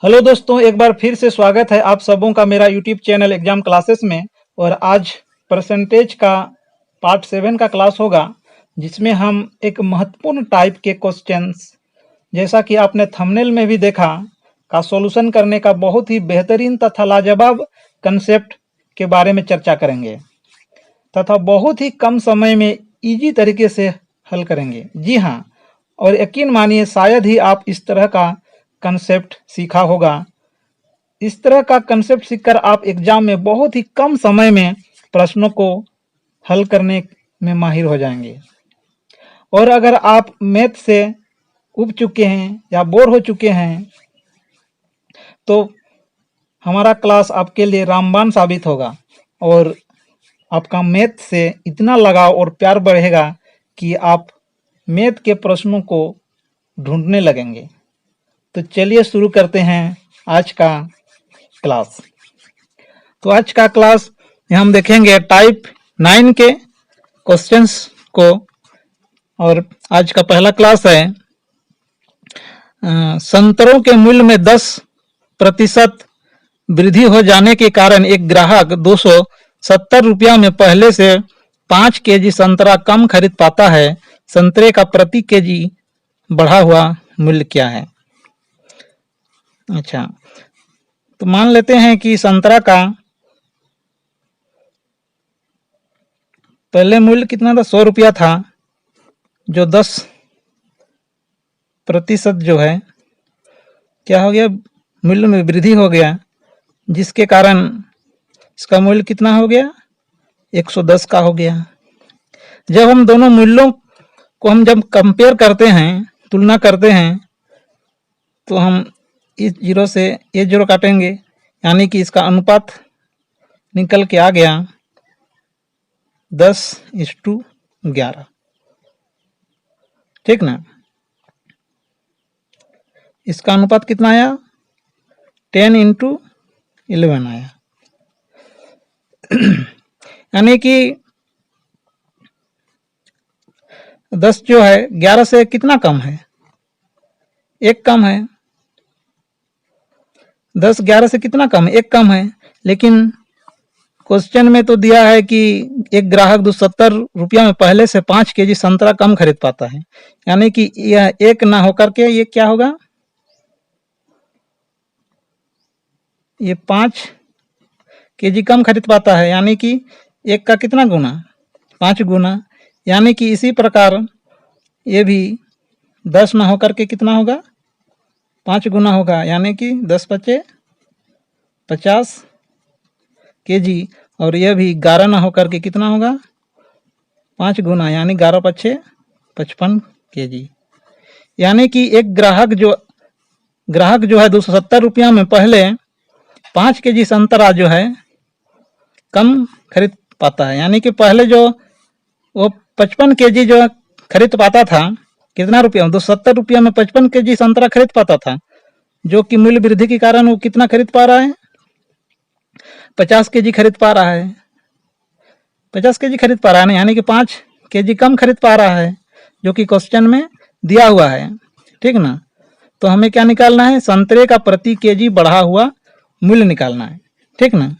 Hello दोस्तों, एक बार फिर से स्वागत है आप सबों का मेरा यूट्यूब चैनल एग्जाम क्लासेस में। और आज परसेंटेज का पार्ट 7 का क्लास होगा, जिसमें हम एक महत्वपूर्ण टाइप के क्वेश्चंस, जैसा कि आपने थंबनेल में भी देखा, का सॉल्यूशन करने का बहुत ही बेहतरीन तथा लाजवाब कंसेप्ट के बारे में चर्चा करेंगे तथा बहुत ही कम समय में इजी तरीके से हल करेंगे। जी हाँ, और यकीन मानिए शायद ही आप इस तरह का कंसेप्ट सीखा होगा। इस तरह का कंसेप्ट सीखकर आप एग्जाम में बहुत ही कम समय में प्रश्नों को हल करने में माहिर हो जाएंगे। और अगर आप मैथ से उब चुके हैं या बोर हो चुके हैं तो हमारा क्लास आपके लिए रामबाण साबित होगा और आपका मैथ से इतना लगाव और प्यार बढ़ेगा कि आप मैथ के प्रश्नों को ढूंढने लगेंगे। तो चलिए शुरू करते हैं आज का क्लास। तो आज का क्लास में हम देखेंगे टाइप 9 के क्वेश्चंस को। और आज का पहला क्लास है संतरों के मूल्य में 10% वृद्धि हो जाने के कारण एक ग्राहक 270 रुपया में पहले से 5 केजी संतरा कम खरीद पाता है। संतरे का प्रति केजी बढ़ा हुआ मूल्य क्या है? अच्छा, तो मान लेते हैं कि संतरा का पहले मूल्य कितना था? 100 रुपया था, जो 10% जो है क्या हो गया, मूल्य में वृद्धि हो गया, जिसके कारण इसका मूल्य कितना हो गया? 110 का हो गया। जब हम दोनों मूल्यों को जब कंपेयर करते हैं, तुलना करते हैं, तो हम इस जीरो से ये जीरो काटेंगे, यानी कि इसका अनुपात निकल के आ गया 10:11। ठीक ना? इसका अनुपात कितना आया? 10:11 आया। यानी कि 10 जो है 11 से कितना कम है? 1 कम है। 10 11 से कितना कम है? 1 कम है। लेकिन क्वेश्चन में तो दिया है कि एक ग्राहक 270 रुपया में पहले से 5 केजी संतरा कम खरीद पाता है, यानी कि यह 1 ना होकर के ये क्या होगा? ये 5 केजी कम खरीद पाता है, यानी कि 1 का कितना गुना? 5 गुना। यानी कि इसी प्रकार ये भी 10 ना होकर के कितना होगा? 5 गुना होगा, यानी कि 10 बचे 50 केजी। और यह भी 11 ना होकर के कितना होगा? 5 गुना, यानी 11 पचे 55 केजी। यानी कि एक ग्राहक जो है 270 रुपया में पहले 5 केजी संतरा जो है कम खरीद पाता है। यानी कि पहले जो वो 55 केजी जो खरीद पाता था, कितना रुपया? 270 रुपया में 55 केजी संतरा खरीद पाता था, जो कि मूल्य वृद्धि के कारण वो कितना खरीद पा रहा है? 50 केजी खरीद पा रहा है। 50 केजी खरीद पा रहा है ना, यानी कि 5 केजी कम खरीद पा रहा है, जो कि क्वेश्चन में दिया हुआ है। ठीक ना? तो हमें क्या निकालना है? संतरे का प्रति केजी बढ़ा हुआ मूल्य निकालना है। ठीक ना?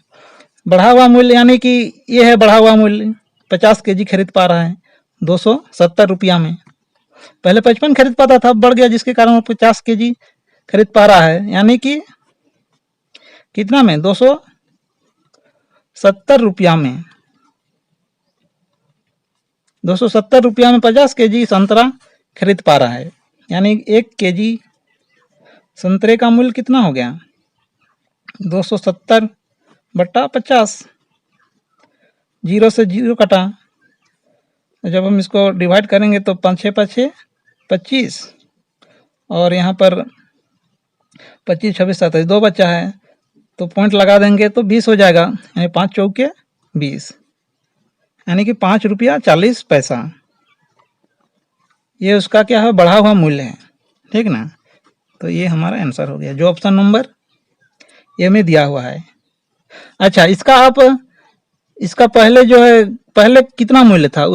बढ़ा हुआ मूल्य यानी कि ये है बढ़ा हुआ मूल्य, 50 केजी खरीद पा रहा है 270 रुपया में। पहले 55 खरीद पाता था, अब बढ़ गया, जिसके कारण वो 50 केजी खरीद पा रहा है। यानी कि कितना में? 270 रुपया में 270 रुपया में 50 केजी संतरा खरीद पा रहा है। यानी 1 केजी संतरे का मूल्य कितना हो गया? 270 बट्टा 50। जीरो से जीरो कटा, जब हम इसको डिवाइड करेंगे तो 5 6 5 25, और यहाँ पर 25 26 27 2 बचा है, तो पॉइंट लगा देंगे तो 20 हो जाएगा, यानी 5 चौके 20, यानी कि 5 रुपया 40 पैसा। ये उसका क्या है? बढ़ा हुआ मूल्य है। ठीक ना? तो ये हमारा आंसर हो गया, जो ऑप्शन नंबर ए में दिया हुआ है। अच्छा, इसका पहले जो है, पहले कितना मूल्य था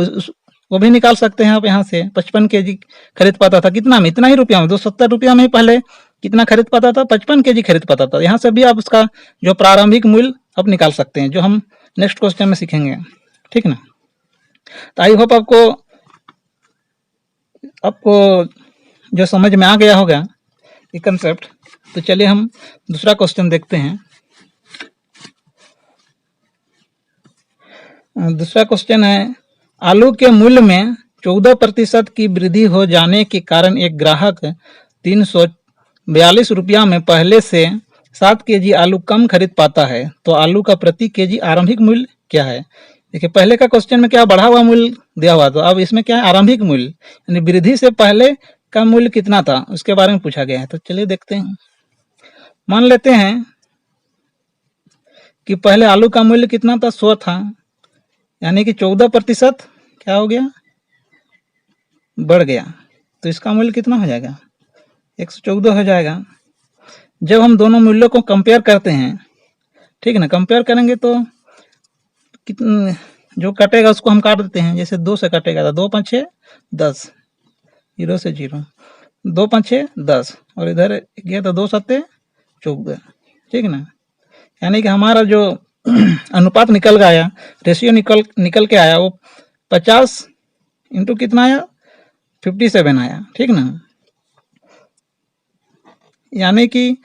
वो भी निकाल सकते हैं आप यहाँ से। 55 केजी खरीद पाता था कितना में? इतना ही रुपया में, 270 रुपया में ही पहले कितना खरीद पाता था, 55 केजी खरीद पाता था। यहाँ से भी आप उसका जो प्रारंभिक मूल्य आप निकाल सकते हैं, जो हम नेक्स्ट क्वेश्चन में सीखेंगे, ठीक ना। तो आई होप आपको जो समझ में आ गया होगा ये कंसेप्ट। तो चलिए हम दूसरा क्वेश्चन देखते हैं। दूसरा क्वेश्चन है, आलू के मूल्य में 14% की वृद्धि हो जाने के कारण एक ग्राहक 342 रुपया में पहले से 7 केजी आलू कम खरीद पाता है, तो आलू का प्रति केजी आरंभिक मूल्य क्या है। देखिए पहले का क्वेश्चन में क्या बढ़ा हुआ मूल्य दिया हुआ, तो अब इसमें क्या है, आरंभिक मूल्य, यानी वृद्धि से पहले का मूल्य कितना था उसके बारे में पूछा गया है। तो चलिए देखते हैं। मान लेते हैं कि पहले आलू का मूल्य कितना था, 100 था, यानी कि 14% क्या हो गया, बढ़ गया, तो इसका मूल्य कितना हो जाएगा, 114 हो जाएगा। जब हम दोनों मूल्यों को कंपेयर करते हैं, ठीक है ना, कंपेयर करेंगे तो कितना जो कटेगा उसको हम काट देते हैं। जैसे 2 से कटेगा तो 2 5 6 10, 0 से 0, 2 5 6 10, और इधर गया तो 2 7 14, ठीक ना। यानी कि हमारा जो अनुपात निकल गया, रेशियो निकल के आया, वो 50 इंटू कितना आया, 57 आया, ठीक ना। यानी कि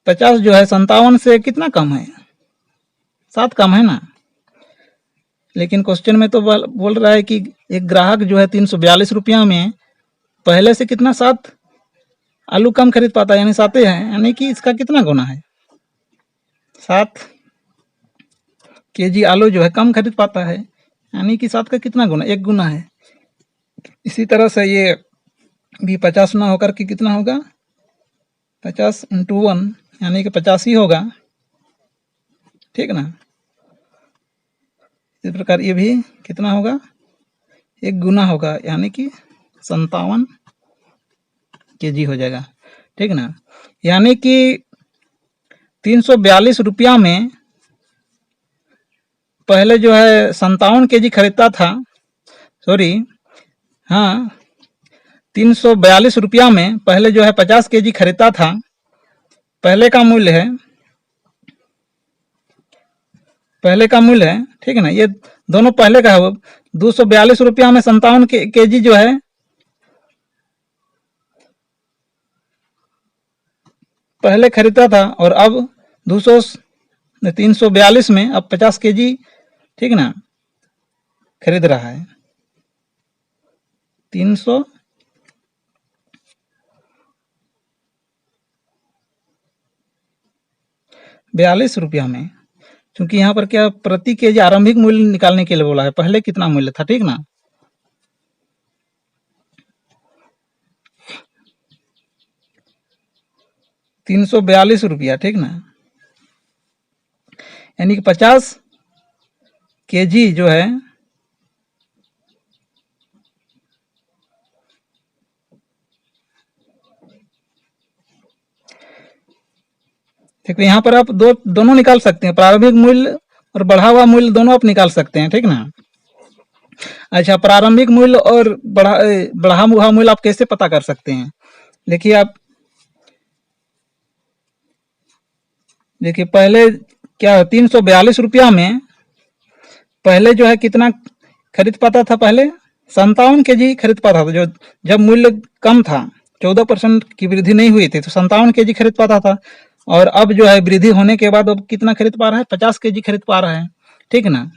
50 जो है 57 से कितना कम है, 7 कम है ना। लेकिन क्वेश्चन में तो बोल रहा है कि एक ग्राहक जो है 342 रुपया में पहले से कितना 7 आलू कम खरीद पाता है, यानी 7 है, यानी कि इसका कितना गुना है, 7 केजी आलू जो है कम खरीद पाता है, यानी कि 7 का कितना गुना, 1 गुना है। इसी तरह से ये भी 50 ना होकर के कितना होगा, 50 इंटू 1, यानी कि 50 ही होगा, ठीक ना। इस प्रकार ये भी कितना होगा, 1 गुना होगा, यानी कि 57 केजी हो जाएगा, ठीक ना। यानी कि 342 रुपया में पहले जो है 57 केजी खरीदता था, सॉरी हाँ, 342 रुपया में पहले जो है 50 केजी खरीदता था, पहले का मूल्य है, पहले का मूल्य है, ठीक है ना। ये दोनों पहले का है, 242 रुपया में 57 केजी जो है पहले खरीदता था, और अब 342 में अब 50 केजी, ठीक ना, खरीद रहा है। 342 रुपया में, क्योंकि यहाँ पर क्या प्रति केजी आरंभिक मूल्य निकालने के लिए बोला है, पहले कितना मूल्य था, ठीक ना। ₹342, ठीक ना, यानी कि 50 केजी जो है ठीक है। यहाँ पर आप दोनों निकाल सकते हैं, प्रारंभिक मूल्य और बढ़ा हुआ मूल्य दोनों आप निकाल सकते हैं, ठीक ना। अच्छा, प्रारंभिक मूल्य और बढ़ा हुआ मूल्य आप कैसे पता कर सकते हैं, देखिए आप देखिए पहले क्या 342 रुपया में पहले जो है कितना खरीद पाता था, पहले 57 केजी खरीद पाता था, जो जब मूल्य कम था, 14% की वृद्धि नहीं हुई थी, तो 57 केजी खरीद पाता था। और अब जो है वृद्धि होने के बाद अब कितना खरीद पा रहा है, 50 केजी खरीद पा रहा है, ठीक ना।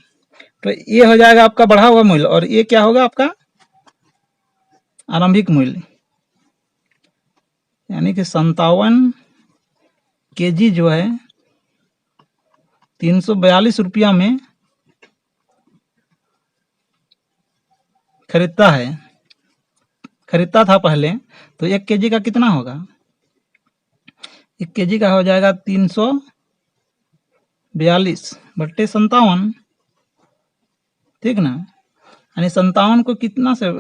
तो ये हो जाएगा आपका बढ़ा हुआ मूल्य, और ये क्या होगा आपका आरंभिक मूल्य, यानी कि 57 केजी जो है 342 रुपया में खरीदता था पहले, तो 1 केजी का कितना होगा, 1 केजी का हो जाएगा 342 बट्टे 57, ठीक ना। यानी 57 को कितना से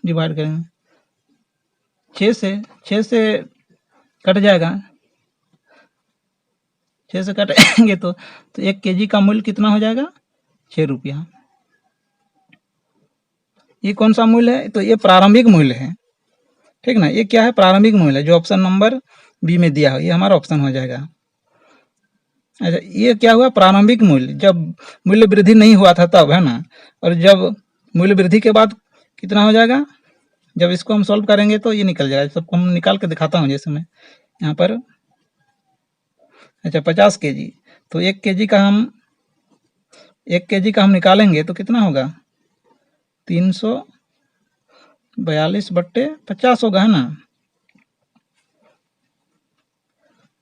डिवाइड करेंगे, 6 से कट जाएगा, 6 से कटेंगे तो 1 केजी का मूल्य कितना हो जाएगा, 6 रुपया। ये कौन सा मूल्य है, तो ये प्रारंभिक मूल्य है, ठीक ना। ये क्या है, प्रारंभिक मूल्य है, जो ऑप्शन नंबर बी में दिया हो, ये हमारा ऑप्शन हो जाएगा। अच्छा, ये क्या हुआ, प्रारंभिक मूल्य, जब मूल्य वृद्धि नहीं हुआ था तब, है ना। और जब मूल्य वृद्धि के बाद कितना हो जाएगा, जब इसको हम सॉल्व करेंगे तो ये निकल जाएगा। सबको हम निकाल के दिखाता हूँ, जैसे मैं यहाँ पर। अच्छा, 50 केजी, तो 1 केजी का हम निकालेंगे तो कितना होगा, 342/50 होगा, है ना।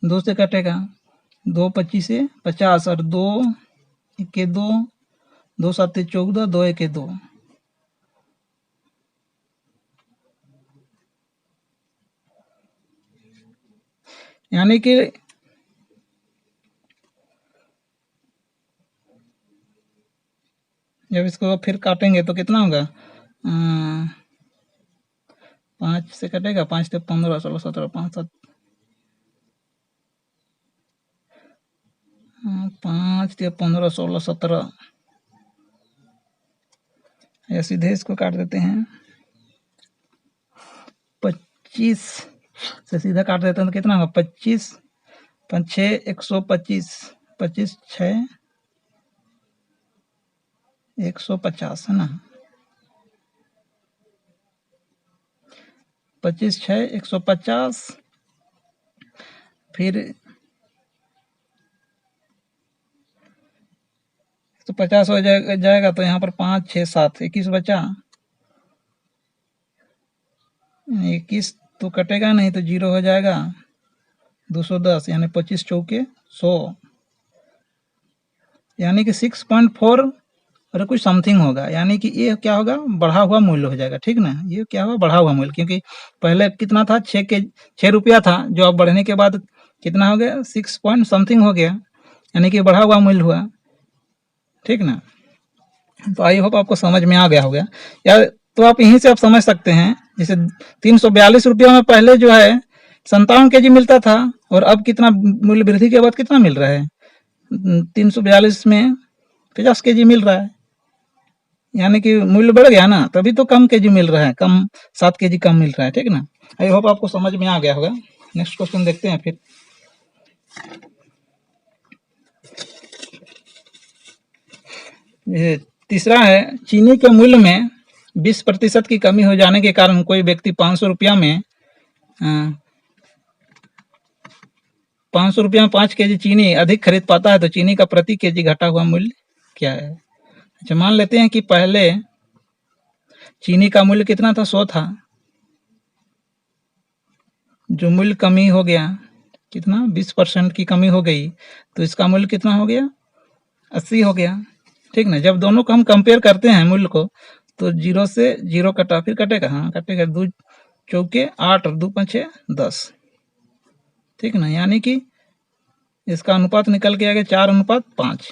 2 से कटेगा, 2 25 से 50 और 2 1 2, 2 7 14, 2 1 2, यानी कि जब इसको फिर काटेंगे तो कितना होगा, 5 से कटेगा, 5 से 15 16 17 5 7 5 से 15 16 17, या सीधे इसको काट देते हैं, 25 से सीधा काट देते हैं तो कितना होगा, 25 5 6 125, 25 6 150, है ना। 25 6 150, फिर 150 हो जाएगा तो यहाँ पर 5 6 7 21 बचा, 21 तो कटेगा नहीं तो 0 हो जाएगा, 210, यानी 25 चौके 100, यानी कि 6.4 और कुछ समथिंग होगा, यानी कि ये क्या होगा, बढ़ा हुआ मूल्य हो जाएगा, ठीक ना। ये क्या हुआ, बढ़ा हुआ मूल्य, क्योंकि पहले कितना था, 6 रुपया था, जो अब बढ़ने के बाद कितना हो गया, 6 पॉइंट समथिंग हो गया, यानी कि बढ़ा हुआ मूल्य हुआ, ठीक ना। तो आई होप आपको समझ में आ गया होगा, या तो आप यहीं से आप समझ सकते हैं, जैसे 342 रुपया में पहले जो है 57 केजी मिलता था, और अब कितना मूल्य वृद्धि के बाद कितना मिल रहा है, 342 में 50 केजी मिल रहा है, यानी कि मूल्य बढ़ गया ना, तभी तो कम केजी मिल रहा है, 7 केजी कम मिल रहा है, ठीक ना। आई होप आपको समझ में आ गया होगा। नेक्स्ट क्वेश्चन देखते हैं फिर। ये तीसरा है, चीनी के मूल्य में 20% की कमी हो जाने के कारण कोई व्यक्ति 500 रुपया में 5 केजी चीनी अधिक खरीद पाता है, तो चीनी का प्रति केजी घटा हुआ मूल्य क्या है। अच्छा, मान लेते हैं कि पहले चीनी का मूल्य कितना था, 100 था, जो मूल्य कमी हो गया, कितना, 20% की कमी हो गई, तो इसका मूल्य कितना हो गया, 80 हो गया, ठीक ना। जब दोनों को हम कंपेयर करते हैं मूल्य को, तो 0 से 0 कटा, फिर कटेगा, हाँ कटेगा, 2 चौके 8 और 2 5 10, ठीक ना, यानी कि इसका अनुपात निकल के आ गया 4:5।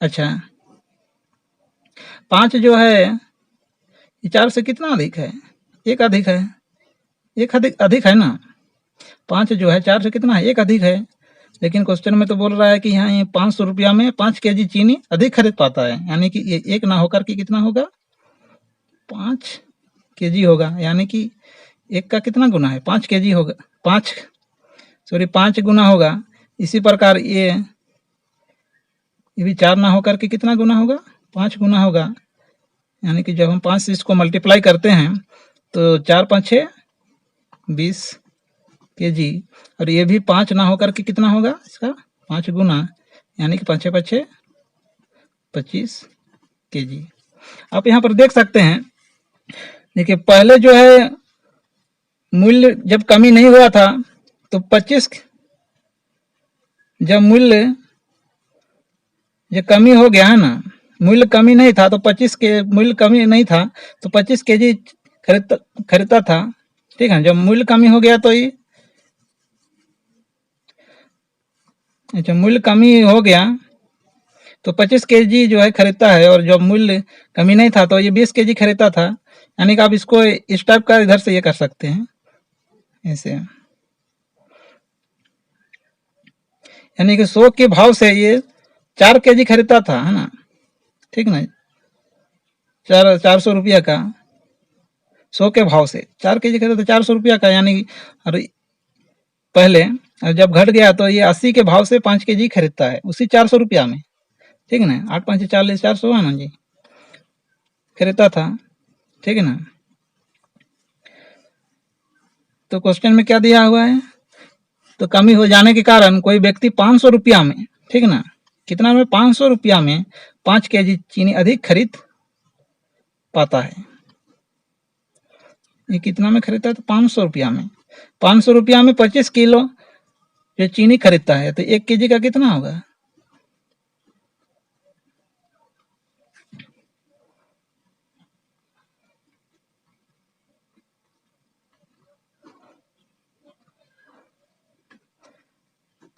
अच्छा, 5 जो है ये 4 से कितना अधिक है, 1 अधिक है, 1 अधिक है ना। 5 जो है 4 से कितना है, 1 अधिक है, लेकिन क्वेश्चन में तो बोल रहा है कि यहाँ ये 500 रुपया में 5 केजी चीनी अधिक खरीद पाता है, यानी कि ये 1 ना होकर के कितना होगा, 5 केजी होगा, यानी कि 1 का कितना गुना है, 5 केजी होगा, 5 गुना होगा। इसी प्रकार ये भी 4 ना होकर के कितना गुना होगा, 5 गुना होगा, यानी कि जब हम 5 से इसको मल्टीप्लाई करते हैं तो 4 5 6 20 केजी, और ये भी 5 ना होकर के कितना होगा, इसका 5 गुना, यानी कि 5 6 5 6 25 केजी। आप यहाँ पर देख सकते हैं, देखिए पहले जो है मूल्य जब कमी नहीं हुआ था तो 25, जब मूल्य जब कमी हो गया है ना, मूल्य कमी नहीं था तो 25 के मूल्य कमी नहीं था तो 25 केजी खरीदता था, ठीक है। जब मूल्य कमी हो गया तो ये, अच्छा मूल्य कमी हो गया तो 25 केजी जो है खरीदता है, और जब मूल्य कमी नहीं था तो ये 20 केजी खरीदता था, यानी कि आप इसको इस टाइप का इधर से ये कर सकते हैं ऐसे, यानी कि 100 के भाव से ये 4 केजी खरीदता था, है ना, ठीक ना। 400 रुपया का 100 के भाव से 4 केजी खरीदा था 400 रुपया का, यानी और पहले, और जब घट गया तो ये 80 के भाव से 5 केजी खरीदता है उसी 400 रुपया में, ठीक है ना। 8 5 40, 400 है ना जी, खरीदता था, ठीक है ना। तो क्वेश्चन में क्या दिया हुआ है, तो कमी हो जाने के कारण कोई व्यक्ति 500 रुपया में, ठीक है ना, कितना में, 500 रुपया में 5 केजी चीनी अधिक खरीद पाता है। ये कितना में खरीदता है, तो 500 रुपया में, 500 रुपया में 25 किलो जो चीनी खरीदता है, तो 1 केजी का कितना होगा,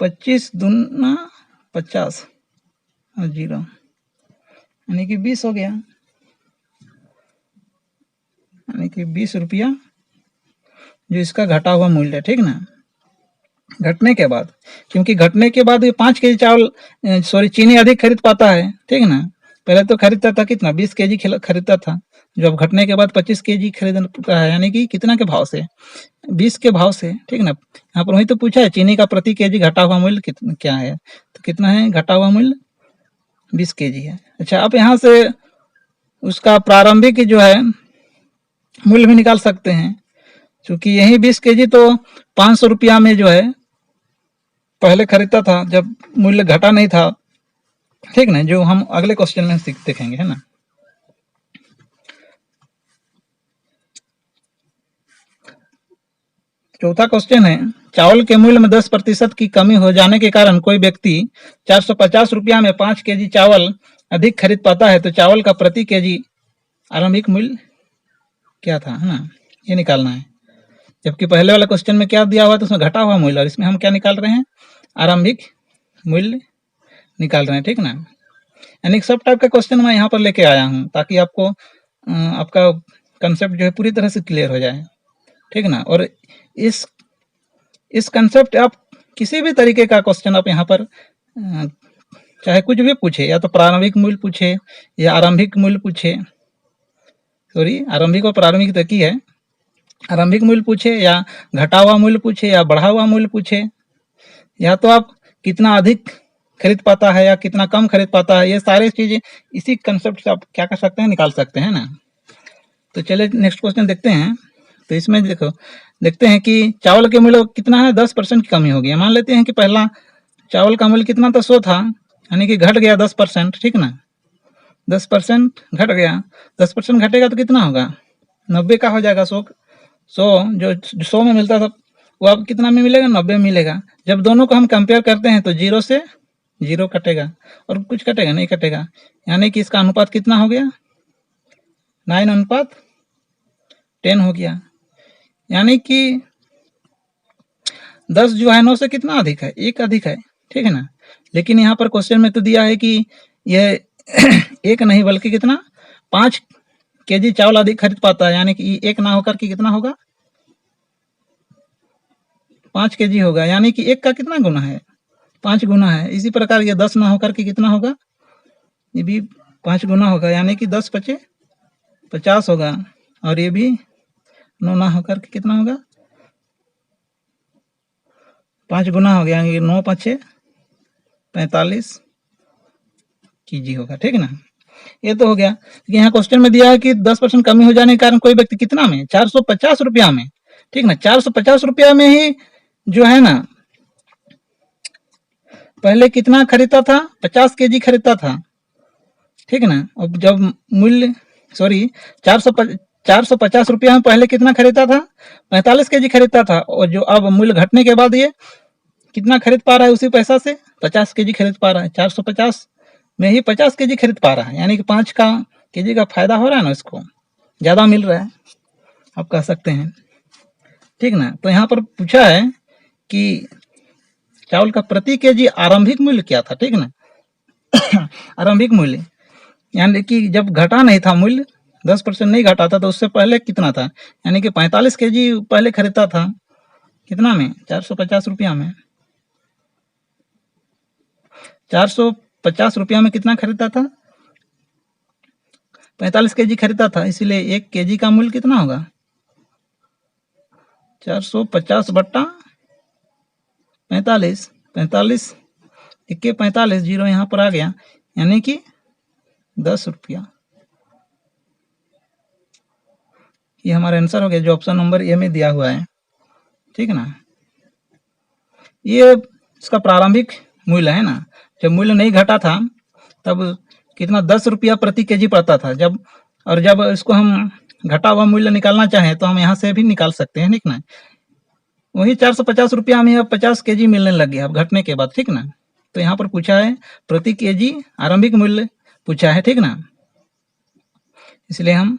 पच्चीस दूना 50 और 0 यानी कि 20 हो गया, यानी कि 20 रुपया जो इसका घटा हुआ मूल्य है, ठीक ना। घटने के बाद, क्योंकि घटने के बाद ये 5 केजी चावल चीनी अधिक खरीद पाता है, ठीक है ना। पहले तो खरीदता था कितना, 20 केजी खरीदता था, जो अब घटने के बाद 25 केजी खरीदता है, यानी कि कितना के भाव से, 20 के भाव से, ठीक ना। यहाँ पर वही तो पूछा है, चीनी का प्रति केजी घटा हुआ मूल्य कितना क्या है, तो कितना है घटा हुआ मूल्य, 20 केजी है। अच्छा, आप यहाँ से उसका प्रारंभिक जो है मूल्य भी निकाल सकते हैं, क्योंकि यही 20 केजी तो 500 रुपया में जो है पहले खरीदता था जब मूल्य घटा नहीं था, ठीक ना, जो हम अगले क्वेश्चन में देखेंगे, है ना। चौथा क्वेश्चन है, चावल के मूल्य में 10% की कमी हो जाने के कारण कोई व्यक्ति 450 रुपया में 5 केजी चावल अधिक खरीद पाता है, तो चावल का प्रति केजी आरंभिक मूल्य क्या था, है ना, ये निकालना है। जबकि पहले वाला क्वेश्चन में क्या दिया हुआ है, तो उसमें घटा हुआ मूल्य, और इसमें हम क्या निकाल रहे हैं, आरंभिक मूल्य निकाल रहे हैं, ठीक ना। यानी सब टाइप का क्वेश्चन मैं यहाँ पर लेके आया हूँ ताकि आपको आपका कंसेप्ट जो है पूरी तरह से क्लियर हो जाए, ठीक ना। और इस कंसेप्ट आप किसी भी तरीके का क्वेश्चन आप यहाँ पर चाहे कुछ भी पूछे, या तो प्रारंभिक मूल्य पूछे या आरंभिक मूल्य पूछे, सॉरी आरंभिक और प्रारंभिक तक ही है, आरंभिक मूल्य पूछे या घटा हुआ मूल्य पूछे या बढ़ा हुआ मूल्य पूछे, या तो आप कितना अधिक खरीद पाता है या कितना कम खरीद पाता है, ये सारी चीजें इसी कंसेप्ट से आप क्या कर सकते हैं, निकाल सकते हैं ना। तो चलिए नेक्स्ट क्वेश्चन देखते हैं। तो इसमें देखते हैं कि चावल के मूल्य कितना है, 10% की कमी हो गई। मान लेते हैं कि पहला चावल का मूल्य कितना था, 100 था, यानी कि घट गया 10%, ठीक ना, 10% घट गया, 10% घटेगा तो कितना होगा, 90 का हो जाएगा। 100 जो 100 में मिलता था वो अब कितना में मिलेगा, 90 में मिलेगा। जब दोनों को हम कंपेयर करते हैं तो 0 से 0 कटेगा और कुछ कटेगा नहीं, कटेगा, यानी कि इसका अनुपात कितना हो गया, 9:10 हो गया, यानी कि 10 जो है 9 से कितना अधिक है, 1 अधिक है, ठीक है ना। लेकिन यहाँ पर क्वेश्चन में तो दिया है कि यह 1 नहीं बल्कि कितना, 5 केजी चावल अधिक खरीद पाता है, यानी कि 1 ना होकर के कितना होगा, 5 केजी होगा, यानी कि 1 का कितना गुना है, 5 गुना है। इसी प्रकार ये 10 ना होकर के कितना होगा, ये भी 5 गुना होगा, यानी कि 10 × 5 = 50 होगा, और ये भी 9 ना होकर के कितना होगा, 5 गुना हो गया, यानी कि 9 × 5 = 45 केजी होगा, ठीक है ना। ये तो हो गया। यहाँ क्वेश्चन में दिया है कि 10% कमी हो जाने के कारण कोई व्यक्ति कितना में, 450 रुपया में, ठीक ना, 450 रुपया में ही जो है ना पहले कितना खरीदता था, 50 केजी खरीदता था, ठीक है ना। अब जब मूल्य 450 रुपया में पहले कितना खरीदता था, 45 केजी खरीदता था, और जो अब मूल्य घटने के बाद ये कितना खरीद पा रहा है, उसी पैसा से 50 केजी खरीद पा रहा है, 450 में ही 50 केजी खरीद पा रहा है, यानी कि 5 केजी का फायदा हो रहा है ना, इसको ज्यादा मिल रहा है, आप कह सकते हैं, ठीक ना। तो यहाँ पर पूछा है कि चावल का प्रति केजी आरंभिक मूल्य क्या था, ठीक ना। आरंभिक मूल्य यानी कि जब घटा नहीं था मूल्य, 10% नहीं घटा था, तो उससे पहले कितना था, यानी कि 45 केजी पहले खरीदता था, कितना में, 450 रुपया में, 450 रुपया में कितना खरीदता था, 45 केजी खरीदता था, इसीलिए 1 केजी का मूल्य कितना होगा, 450 / 45, 45 इक्के 45, जीरो यहाँ पर आ गया, यानी कि 10 रुपया। ये हमारा आंसर हो गया जो ऑप्शन नंबर ए में दिया हुआ है, ठीक है ना। ये इसका प्रारंभिक मूल्य है ना, जब मूल्य नहीं घटा था तब कितना 10 रुपया प्रति केजी पड़ता था, जब इसको हम घटा हुआ मूल्य निकालना चाहें तो हम यहाँ से भी निकाल सकते हैं, ठीक ना। वही 450 रुपया हमें अब 50 केजी मिलने लग गया अब घटने के बाद, ठीक ना। तो यहाँ पर पूछा है प्रति केजी आरंभिक मूल्य पूछा है, ठीक ना, इसलिए हम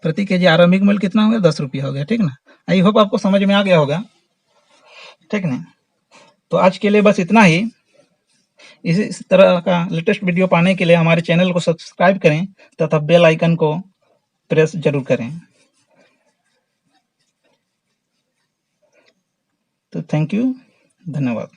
प्रति केजी आरंभिक मूल्य कितना हो गया, 10 रुपया हो गया, ठीक ना। आई होप आपको समझ में आ गया होगा, ठीक ना। तो आज के लिए बस इतना ही। इस तरह का लेटेस्ट वीडियो पाने के लिए हमारे चैनल को सब्सक्राइब करें तथा बेल आइकन को प्रेस जरूर करें। तो थैंक यू, धन्यवाद।